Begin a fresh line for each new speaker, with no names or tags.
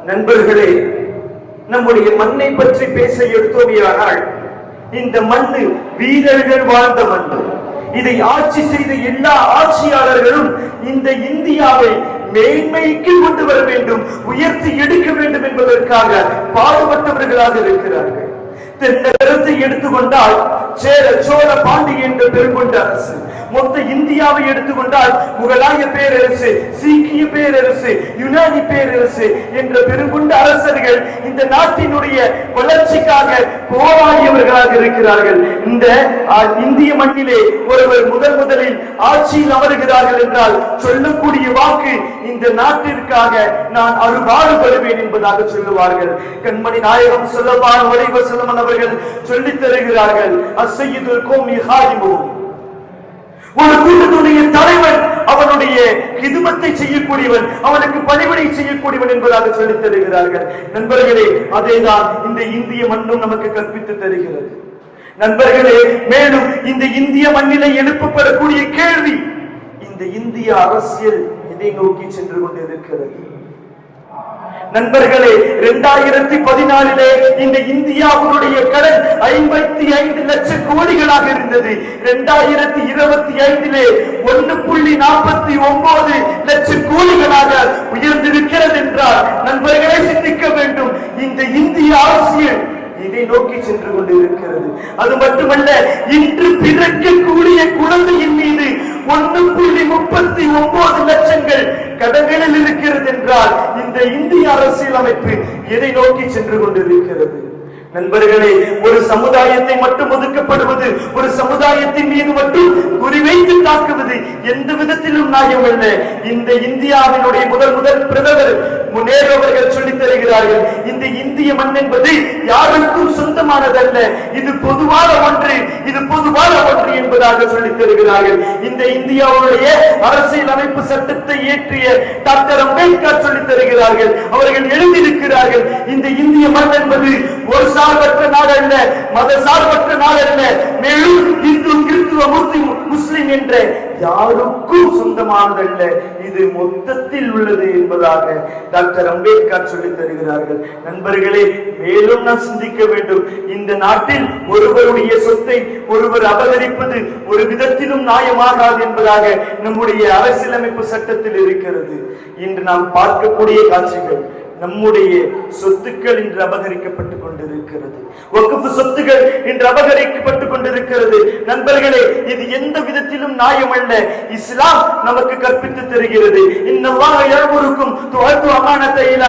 நண்பர்களே, நம்முடைய மண்ணை பற்றி பேச எடுத்தோமையானால் இந்த மண்ணு வீரர்கள் வாழ்ந்த மண்ணு. இதை ஆட்சி செய்த எல்லா ஆட்சியாளர்களும் இந்த இந்தியாவை மேன்மைக்கு கொண்டு வர வேண்டும், உயர்த்தி எடுக்க வேண்டும் என்பதற்காக பாடுபட்டவர்களாக இருக்கிறார்கள். தென்னகரத்தை எடுத்துக்கொண்டால் சேர சோழ பாண்டிய என்ற பெருங்கொண்ட அரசு, மொத்த இந்தியாவை எடுத்துக்கொண்டால் முகலாய பேரரசு, சீக்கிய பேரரசு, யுனானி பேரரசு என்ற பெருங்கொண்ட அரசர்கள் இந்த நாட்டினுடைய வளர்ச்சிக்காக போராடியவர்களாக இருக்கிறார்கள். இந்த இந்திய மண்ணிலே ஒருவர் முதலில் ஆட்சியில் அமர்கிறார்கள் என்றால் சொல்லக்கூடிய வாக்கு இந்த நாட்டிற்காக நான் அருபாடுபடுவேன் என்பதாக சொல்லுவார்கள். கண்மணி நாயகம் ஸல்லல்லாஹு அலைஹி வஸல்லம் அவர்கள் சொல்லித் தருகிறார்கள், அஸ்ஸய்யிதுல் கௌமி ஹாதிமுஹும். ஒரு கூட்டத்துடைய தலைவன் அவனுடைய கிதுமத்தை செய்யக்கூடியவன், அவனுக்கு பணிவிடை செய்யக்கூடியவன் என்பதாக சொல்லித் தருகிறார்கள். நண்பர்களே, அதேதான் இந்த இந்திய மண்ணும் நமக்கு கற்பித்து தருகிறது. நண்பர்களே, மேலும் இந்த இந்திய மண்ணிலே எழுப்பப்படக்கூடிய கேள்வி, இந்த இந்திய அரசியல் எதை நோக்கி சென்று கொண்டிருக்கிறது? நண்பர்களே, 2014 இந்த இந்தியாவுடைய கடன் 55 லட்சம் கோடிகளாக இருந்தது. 2025 1.49 லட்சம் கோடிகளாக உயர்ந்திருக்கிறது என்றால் நண்பர்களே சிந்திக்க வேண்டும், இந்த இந்திய அரசியல் இதை நோக்கி சென்று கொண்டிருக்கிறது. அது மட்டுமல்ல, இன்று பிறக்கக்கூடிய குழந்தையின் மீது 1.39 லட்சங்கள் கடன்களில் இருக்கிறது என்றால் இந்த இந்திய அரசியலமைப்பு எதை நோக்கி சென்று கொண்டிருக்கிறது? நண்பர்களே, ஒரு சமுதாயத்தை மட்டும் ஒதுக்கப்படுவது, ஒரு சமுதாயத்தின் மீது மட்டும் குறிவைத்து தாக்குவது எந்த விதத்திலும் நியாயமல்ல. இந்த இந்தியாவினுடைய முதல் பிரதமர் நேரு அவர்கள் சொல்லித் தருகிறார்கள், இந்த இந்திய மண் என்பது யாருக்கும் சொந்தமானதல்ல, இது பொதுவான ஒன்று, இது பொதுவான ஒன்று என்பதாக சொல்லித் தருகிறார்கள். இந்த இந்தியாவுடைய அரசியல் அமைப்பு சட்டத்தை இயற்றிய டாக்டர் அம்பேத்கர் சொல்லித் தருகிறார்கள். அவர்கள் எழுதியிருக்கிறார்கள், இந்த இந்திய மண் என்பது ஒரு சார்பற்ற நாடு அல்ல, மத சார்பற்ற நாடு அல்ல, மேலும் இந்து, கிறிஸ்துவ, முஸ்லிம் என்ற யாருக்கும் சொந்தமானதல்ல, இது மொத்தத்தில் உள்ளது என்பதாக டாக்டர் அம்பேத்கர் சொல்லித் தருகிறார்கள். நண்பர்களே, மேலும் நாம் சிந்திக்க வேண்டும், இந்த நாட்டில் ஒருவருடைய சொத்தை ஒருவர் அபகரிப்பது ஒரு விதத்திலும் நியாயமாகாது என்பதாக நம்முடைய அரசியலமைப்பு சட்டத்தில் இருக்கிறது. இன்று நாம் பார்க்கக்கூடிய காட்சிகள், நம்முடைய சொத்துக்கள் இன்று அபகரிக்கப்பட்டுக் கொண்டிருக்கிறது, வக்ஃப் சொத்துக்கள் இன்று அபகரிக்கப்பட்டுக் கொண்டிருக்கிறது. நண்பர்களே, இது எந்த விதத்திலும் நியாயமல்ல. இஸ்லாம் நமக்கு கற்பித்து தருகிறது, இன்னல்லாஹ யஅமுருக்கும் துஅத்து அமானத இலா